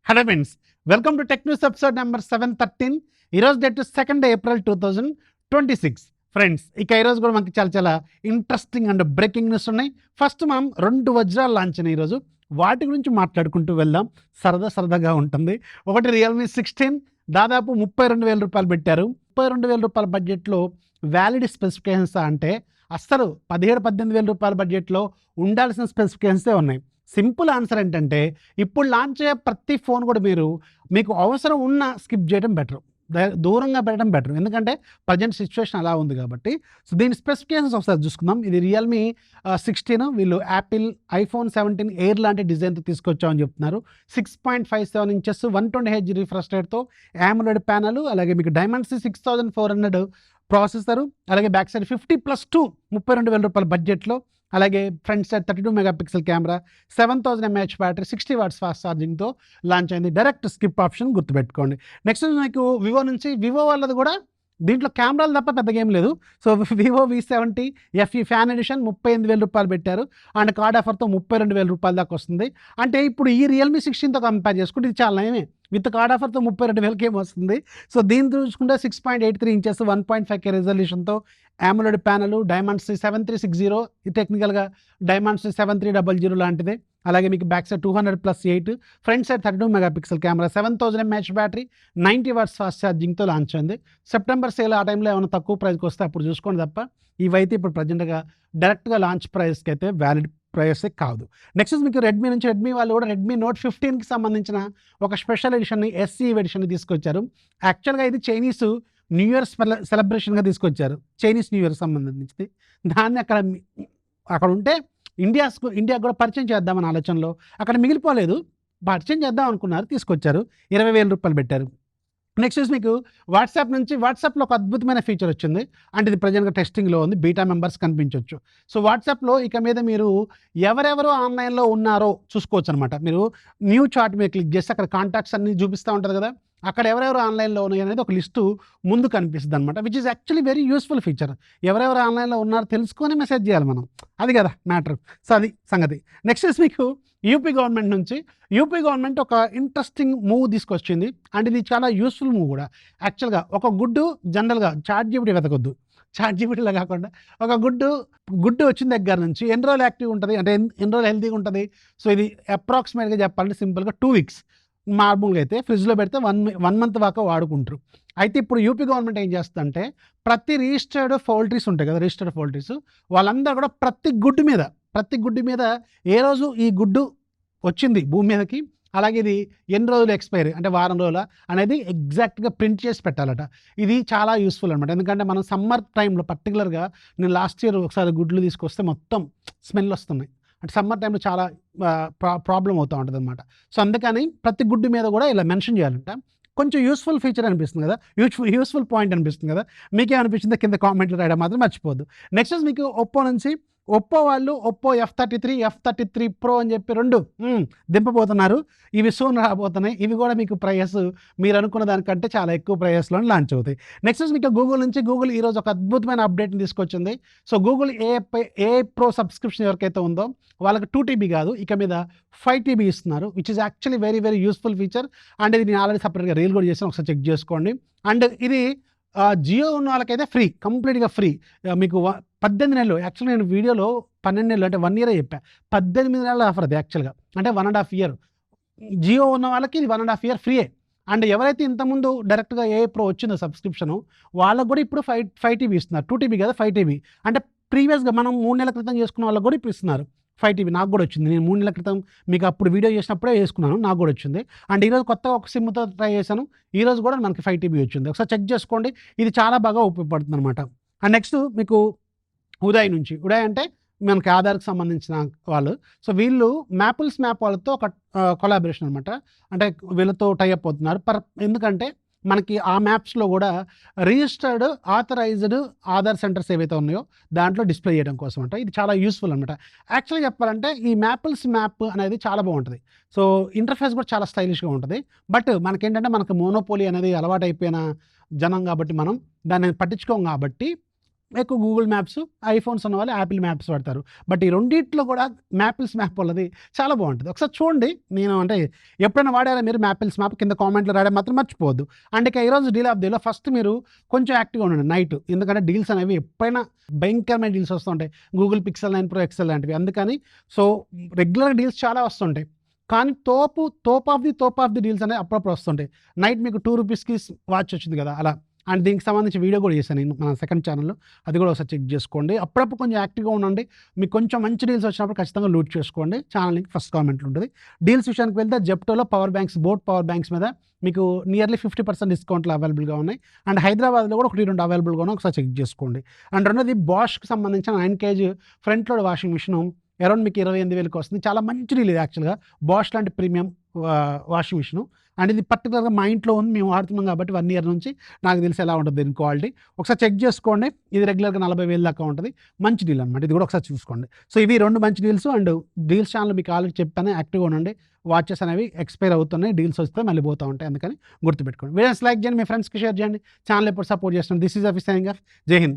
Hello friends, welcome to tech news episode number 713. ఈరోజు date 2 April 2026. Friends, ఇక ఈరోజు కూడా మనకి చాలా ఇంట్రెస్టింగ్ అండ్ బ్రేకింగ్ న్యూస్ ఉన్నాయి. ఫస్ట్ మనం 2 వజ్రాలు లాంచ్ అయినాయి ఈరోజు. వాటి గురించి మాట్లాడుకుంటూ వెళ్దాం. సరదాగా ఉంటుంది. ఒకటి రియల్మీ 16, దాదాపు 32,000 రూపాయలు పెట్టారు. 32,000 రూపాయల బడ్జెట్లో వ్యాలిడ్ స్పెసిఫికేషన్స్ అంటే అస్సలు 17,000 రూపాయల బడ్జెట్లో ఉండాల్సిన స్పెసిఫికేషన్సే ఉన్నాయి. సింపుల్ ఆన్సర్ ఏంటంటే, ఇప్పుడు లాంచ్ అయ్యే ప్రతి ఫోన్ కూడా మీకు అవసరం ఉన్న స్కిప్ చేయడం బెటర్, దూరంగా పెట్టడం బెటర్. ఎందుకంటే ప్రజెంట్ సిచ్యువేషన్ అలా ఉంది కాబట్టి. సో దీని స్పెసిఫికేషన్స్ ఒకసారి చూసుకుందాం. ఇది రియల్మీ 16. వీళ్ళు యాపిల్ ఐఫోన్ 17 ఎయిర్ లాంటి డిజైన్తో తీసుకొచ్చామని చెప్తున్నారు. 6.57 ఇంచెస్ 120Hz రిఫ్రెష్ రేట్తో AMOLED ప్యానల్, అలాగే మీకు డైమెన్సిటీ 6400 ప్రాసెసరు, అలాగే బ్యాక్ సైడ్ 50+2 32,000 రూపాయల బడ్జెట్లో, అలాగే front side 32 megapixel camera, 7000 mAh battery, 60 watts fast ఛార్జింగ్తో లాంచ్ అయింది. డైరెక్ట్ స్కిప్ ఆప్షన్ గుర్తుపెట్టుకోండి. నెక్స్ట్ మీకు వివో నుంచి, వివో వాళ్ళది కూడా దీంట్లో కెమెరాలు తప్ప పెద్దగా ఏం లేదు. So Vivo V70 FE fan edition 38,000 రూపాయలు పెట్టారు. అండ్ కార్డ్ ఆఫర్తో 32,000 రూపాయల దాకా వస్తుంది. అంటే ఇప్పుడు ఈ రియల్మీ 16తో కంపేర్ చేసుకుంటే ఇది చాలా ఏమే, విత్ కార్డ్ ఆఫర్తో 32,000కి ఏమి వస్తుంది. సో దీన్ని చూసుకుంటే 6.83 ఇంచెస్ 1.5K రెజల్యూషన్తో AMOLED ప్యానల్, డైమెన్సిటీ 7360, ఇది టెక్నికల్గా డైమెన్సిటీ 7300 లాంటిదే. అలాగే మీకు back side 200+8, front side 32 megapixel camera, 7000 mAh battery, 90 watts fast ఛార్జింగ్తో లాంచ్ అయింది. సెప్టెంబర్ సేల్ ఆ టైంలో ఏమైనా తక్కువ ప్రైస్కి వస్తే అప్పుడు చూసుకోండి తప్ప, ఇవైతే ఇప్పుడు ప్రజెంట్గా డైరెక్ట్గా లాంచ్ ప్రైస్కి అయితే వ్యాలిడ్ ప్రైసే కాదు. నెక్స్ట్ మీకు రెడ్మీ నుంచి, రెడ్మీ వాళ్ళు కూడా రెడ్మీ నోట్ 15కి సంబంధించిన ఒక స్పెషల్ ఎడిషన్ని, SE ఎడిషన్ని తీసుకొచ్చారు. యాక్చువల్గా ఇది చైనీస్ న్యూ ఇయర్ సెలబ్రేషన్గా తీసుకొచ్చారు, చైనీస్ న్యూ ఇయర్ సంబంధించింది. దాన్ని అక్కడ ఉంటే ఇండియాకు కూడా పరిచయం చేద్దామని ఆలోచనలో అక్కడ మిగిలిపోలేదు, పరిచయం చేద్దాం అనుకున్నారు, తీసుకొచ్చారు. 20,000 రూపాయలు పెట్టారు. నెక్స్ట్ మీకు వాట్సాప్ నుంచి, వాట్సాప్లో ఒక అద్భుతమైన ఫీచర్ వచ్చింది. అంటే ఇది ప్రజెంట్గా టెస్టింగ్లో ఉంది, బీటా మెంబర్స్ కనిపించవచ్చు. సో వాట్సాప్లో ఇక మీద మీరు ఎవరెవరు ఆన్లైన్లో ఉన్నారో చూసుకోవచ్చు అనమాట. మీరు న్యూ చార్ట్ మీద క్లిక్ చేస్తే అక్కడ కాంటాక్ట్స్ అన్ని చూపిస్తూ ఉంటుంది కదా, అక్కడ ఎవరెవరు ఆన్లైన్లో ఉన్నాయి అనేది ఒక లిస్టు ముందు కనిపిస్తుంది అనమాట. Which is actually very useful feature. ఎవరెవరు ఆన్లైన్లో ఉన్నారో తెలుసుకొని మెసేజ్ చేయాలి మనం, అది కదా మ్యాటర్. సో అది సంగతి. నెక్స్ట్ మీకు యూపీ గవర్నమెంట్ నుంచి, యూపీ గవర్నమెంట్ ఒక ఇంట్రెస్టింగ్ మూవ్ తీసుకొచ్చింది. అండ్ ఇది చాలా యూస్ఫుల్ మూవ్ కూడా. యాక్చువల్గా ఒక గుడ్డు జనరల్గా ChatGPT వెతకొద్దు, ChatGPTలో కాకుండా ఒక గుడ్డు వచ్చిన దగ్గర నుంచి ఎన్ని రోజులు యాక్టివ్ ఉంటుంది, అంటే ఎన్ని రోజులు హెల్తీగా ఉంటుంది. సో ఇది అప్రాక్సిమేట్గా చెప్పాలంటే సింపుల్గా 2 వీక్స్. మామూలుగా అయితే ఫ్రిడ్జ్లో పెడితే 1 మంత్ దాకా వాడుకుంటారు. అయితే ఇప్పుడు యూపీ గవర్నమెంట్ ఏం చేస్తుందంటే, ప్రతి రిజిస్టర్డ్ పౌల్ట్రీస్ ఉంటాయి కదా, రిజిస్టర్డ్ పౌల్ట్రీస్ వాళ్ళందరూ కూడా ప్రతి గుడ్డు మీద ఏ రోజు ఈ గుడ్డు వచ్చింది భూమి మీదకి, అలాగే ఇది ఎన్ని రోజులు ఎక్స్పైరీ, అంటే వారం రోజుల అనేది ఎగ్జాక్ట్గా ప్రింట్ చేసి పెట్టాలట. ఇది చాలా యూస్ఫుల్ అనమాట. ఎందుకంటే మనం సమ్మర్ టైంలో పర్టికులర్గా, నేను లాస్ట్ ఇయర్ ఒకసారి గుడ్లు తీసుకొస్తే మొత్తం స్మెల్ వస్తున్నాయి. అంటే సమ్మర్ టైంలో చాలా ప్రాబ్లం అవుతూ ఉంటుంది అనమాట. సో అందుకని ప్రతి గుడ్డు మీద కూడా ఇలా మెన్షన్ చేయాలంట. కొంచెం యూస్ఫుల్ ఫీచర్ అనిపిస్తుంది కదా, యూస్ఫుల్ పాయింట్ అనిపిస్తుంది కదా. మీకేమనిపించిందో కింద కామెంట్లు రాయడం మాత్రం మర్చిపోద్దు. నెక్స్ట్ మీకు ఒప్పో నుంచి, ఒప్పో వాళ్ళు ఒప్పో F33 Pro అని చెప్పి 2 దింపబోతున్నారు. ఇవి సూన్ రాబోతున్నాయి. ఇవి కూడా మీకు ప్రైస్ మీరు అనుకున్న దానికంటే చాలా ఎక్కువ ప్రైస్లో లాంచ్ అవుతాయి. నెక్స్ట్ మీకు గూగుల్ నుంచి, గూగుల్ ఈరోజు ఒక అద్భుతమైన అప్డేట్ని తీసుకొచ్చింది. So Google AI Pro subscription ఎవరికైతే ఉందో వాళ్ళకి 2 TB కాదు, ఇక మీద 5 TB ఇస్తున్నారు. Which is actually very useful feature. And ఇది నేను ఆల్రెడీ సపరేట్గా రీల్ కూడా చేసాను, ఒకసారి చెక్ చేసుకోండి. అండ్ ఇది జియో ఉన్న వాళ్ళకైతే ఫ్రీ, కంప్లీట్గా ఫ్రీ. మీకు 18 నెలలు, యాక్చువల్గా నేను వీడియోలో 12 నెలలు అంటే 1 ఇయరే చెప్పా, 18 నెలల ఆఫర్ అది యాక్చువల్గా, అంటే 1.5 ఇయర్. జియో ఉన్న వాళ్ళకి ఇది 1.5 ఇయర్ ఫ్రీయే. అండ్ ఎవరైతే ఇంతకుముందు డైరెక్ట్గా AI Pro వచ్చిందో సబ్స్క్రిప్షను, వాళ్ళకు కూడా ఇప్పుడు 5 TB ఇస్తున్నారు. 2 TB కదా, 5 TB. అంటే ప్రీవియస్గా మనం 3 నెలల క్రితం చేసుకున్న వాళ్ళకి కూడా ఇప్పుడు ఇస్తున్నారు 5 TB. నాకు కూడా వచ్చింది, నేను 3 నెలల క్రితం మీకు అప్పుడు వీడియో చేసినప్పుడే వేసుకున్నాను, నాకు కూడా వచ్చింది. అండ్ ఈరోజు కొత్తగా ఒక సిమ్తో ట్రై చేశాను, ఈరోజు కూడా మనకి 5 TB వచ్చింది. ఒకసారి చెక్ చేసుకోండి, ఇది చాలా బాగా ఉపయోగపడుతుంది అనమాట. అండ్ నెక్స్ట్ మీకు ఉదయ్ నుంచి, ఉదయ్ అంటే మనకి ఆధార్కి సంబంధించిన వాళ్ళు. సో వీళ్ళు మ్యాప్ వాళ్ళతో ఒక కొలాబరేషన్ అనమాట. అంటే వీళ్ళతో టైఅప్ అవుతున్నారు. ఎందుకంటే మనకి ఆ మ్యాప్స్లో కూడా రిజిస్టర్డ్ ఆథరైజ్డ్ ఆధార్ సెంటర్స్ ఏవైతే ఉన్నాయో దాంట్లో డిస్ప్లే చేయడం కోసం అంట. ఇది చాలా యూస్ఫుల్ అనమాట. యాక్చువల్గా చెప్పాలంటే ఈ మ్యాప్ అనేది చాలా బాగుంటుంది. సో ఇంటర్ఫేస్ కూడా చాలా స్టైలిష్గా ఉంటుంది. బట్ మనకేంటంటే మనకు మోనోపోలీ అనేది అలవాటు అయిపోయిన జనం కాబట్టి మనం దాన్ని పట్టించుకోం. కాబట్టి ఎక్కువ గూగుల్ మ్యాప్స్, ఐఫోన్స్ ఉన్న వాళ్ళు యాపిల్ మ్యాప్స్ వాడతారు. బట్ ఈ రెండిట్లో కూడా మ్యాపిల్స్ మ్యాప్ వాళ్ళది చాలా బాగుంటుంది. ఒకసారి చూడండి. నేను అంటే ఎప్పుడైనా వాడారా మీరు మ్యాపిల్స్ మ్యాప్? కింద కామెంట్లో రాయడం మాత్రం మర్చిపోవద్దు. అండ్ ఇక ఈరోజు డీల్ ఆఫ్ డేలో ఫస్ట్ మీరు కొంచెం యాక్టివ్గా ఉండండి నైట్. ఎందుకంటే డీల్స్ అనేవి ఎప్పుడైనా భయంకరమైన డీల్స్ వస్తుంటాయి. గూగుల్ పిక్సెల్ 9 Pro XL లాంటివి. అందుకని సో రెగ్యులర్ డీల్స్ చాలా వస్తుంటాయి. కానీ తోప్ ఆఫ్ ది డీల్స్ అనేవి అప్పుడప్పుడు వస్తుంటాయి. నైట్ మీకు 2 రూపీస్కి వాచ్ వచ్చింది కదా అలా. అండ్ దీనికి సంబంధించి వీడియో కూడా చేశాను నేను మన సెకండ్ ఛానల్లో. అది కూడా ఒకసారి చెక్ చేసుకోండి. అప్పుడప్పుడు కొంచెం యాక్టివ్గా ఉండండి. మీకు కొంచెం మంచి డీల్స్ వచ్చినప్పుడు ఖచ్చితంగా లూట్ చేసుకోండి. ఛానల్ లింక్ ఫస్ట్ కామెంట్లో ఉంటుంది. డీల్స్ విషయానికి వెళ్తే జెప్టోలో power banks, boat power banks మీద మీకు నియర్లీ 50% డిస్కౌంట్లు అవైలబుల్గా ఉన్నాయి. అండ్ హైదరాబాద్లో కూడా 1-2 అవైలబుల్గా ఉన్నాయి. ఒకసారి చెక్ చేసుకోండి. అండ్ రెండోది బాష్కి సంబంధించిన 9 kg front load washing machine around మీకు 28,000కి వస్తుంది. చాలా మంచి డీల్ ఇది యాక్చువల్గా. బాష్ లాంటి ప్రీమియం వాషింగ్ మిషను. అండ్ ఇది పర్టికులర్గా మా ఇంట్లో ఉంది, మేము వాడుతున్నాం కాబట్టి 1 year నుంచి నాకు తెలిసి ఎలా ఉంటుంది దీని క్వాలిటీ. ఒకసారి చెక్ చేసుకోండి. ఇది రెగ్యులర్గా 40,000 దాకా ఉంటుంది. మంచి డీల్ అనమాట. ఇది కూడా ఒకసారి చూసుకోండి. సో ఇవి 2 మంచి డీల్స్. అండ్ డీల్స్ ఛానల్ మీకు ఆల్రెడీ చెప్పాను, యాక్టివ్గా ఉండండి. వాచెస్ అనేవి ఎక్స్పైర్ అవుతున్నాయి, డీల్స్ వస్తే మళ్ళీ పోతూ ఉంటాయి. అందుకని గుర్తుపెట్టుకోండి. వీడియోస్ లైక్ చేయండి, మీ ఫ్రెండ్స్కి షేర్ చేయండి. ఛానల్ ఎప్పుడు సపోర్ట్ చేస్తున్నాను. This is office signing off. జై హింద్.